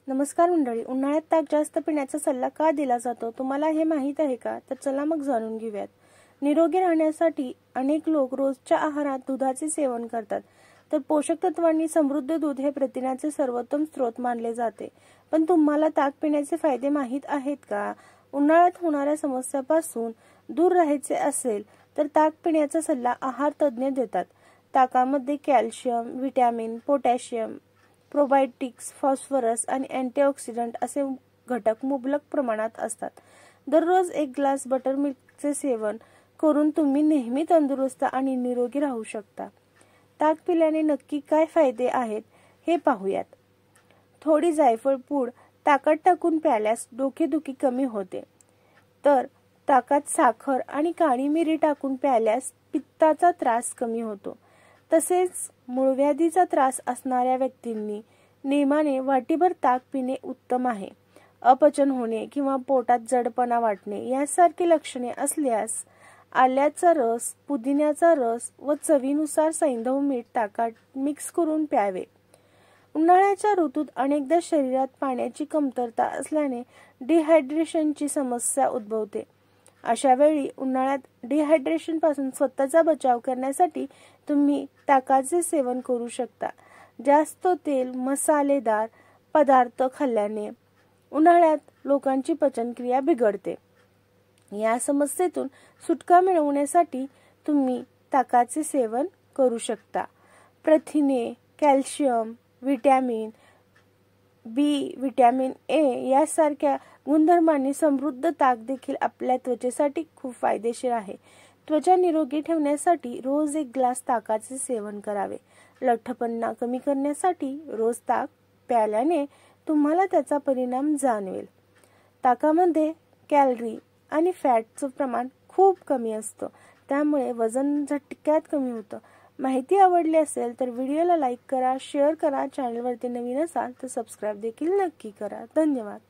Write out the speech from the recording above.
नमस्कार मंडळी, उन्हाळ्यात ताक जास्त पिण्याचा सल्ला का दिला जातो तुम्हाला हे माहीत आहे का? तर चला मग जाणून घेऊयात. निरोगी राहण्यासाठी अनेक लोक रोजच्या आहारात दुधाचे सेवन करतात. तर पोषक तत्वांनी समृद्ध दूध हे प्रथिनाचे सर्वोत्तम स्रोत मानले जाते. पण तुम्हाला ताक पिण्याचे फायदे माहीत आहेत का? उन्हाळ्यात होणाऱ्या समस्यापासून दूर राहायचे असेल तर ताक पिण्याचा सल्ला आहार तज्ज्ञ देतात. ताकामध्ये calcium, vitamin, potassium, probiotics, phosphorus आणि अँटीऑक्सिडंट असे घटक मुबलक प्रमाणात असतात. दररोज एक ग्लास बटरमिल्कचे सेवन करून तुम्ही नेहमी तंदुरुस्त आणि निरोगी राहू शकता. ताक पिल्याने नक्की काय फायदे आहेत हे पाहूयात. थोडी जायफळ पूड ताकात टाकून प्यायल्यास डोकेदुखी कमी होते. तर ताकात साखर आणि काळी मिरी टाकून प्यायल्यास पित्ताचा त्रास कमी होतो. तसेच मूळव्याधीचा त्रास असणाऱ्या व्यक्तींनी नेमाने वाटीभर ताक पिणे उत्तम आहे. अपचन होणे किंवा पोटात जडपणा वाटणे यासारखी लक्षणे असल्यास आल्याचा रस, पुदिन्याचा रस व चवीनुसार सैंधव मीठ ताकात मिक्स करून प्यावे. उन्हाळ्याच्या ऋतूत अनेकदा शरीरात पाण्याची कमतरता असल्याने डिहायड्रेशनची समस्या उद्भवते. अशा वेळी उन्हाळ्यात डिहायड्रेशन पासून स्वतःचा बचाव करण्यासाठी तुम्ही ताकाचे सेवन करू शकता. जास्त तेल, मसालेदार पदार्थ खाल्ल्याने उन्हाळ्यात लोकांची पचनक्रिया बिघडते. या समस्येतून सुटका मिळवण्यासाठी तुम्ही ताकाचे सेवन करू शकता. प्रथिने, calcium, vitamin B, vitamin A यासारख्या गुणधर्मांनी समृद्ध ताक देखील आपल्या त्वचेसाठी खूप फायदेशीर आहे. त्वचा निरोगी ठेवण्यासाठी रोज एक ग्लास ताकाचे सेवन करावे. लठ्ठपणा कमी करण्यासाठी रोज ताक प्यायल्याने तुम्हाला त्याचा परिणाम जाणवेल. ताकामध्ये कॅलरी आणि फॅटचं प्रमाण खूप कमी असतं, त्यामुळे वजन झटक्यात कमी होतं. माहिती आवडली असेल तर व्हिडिओला लाईक करा, शेअर करा. चॅनलवरती नवीन असाल तर सबस्क्राईब देखील नक्की करा. धन्यवाद.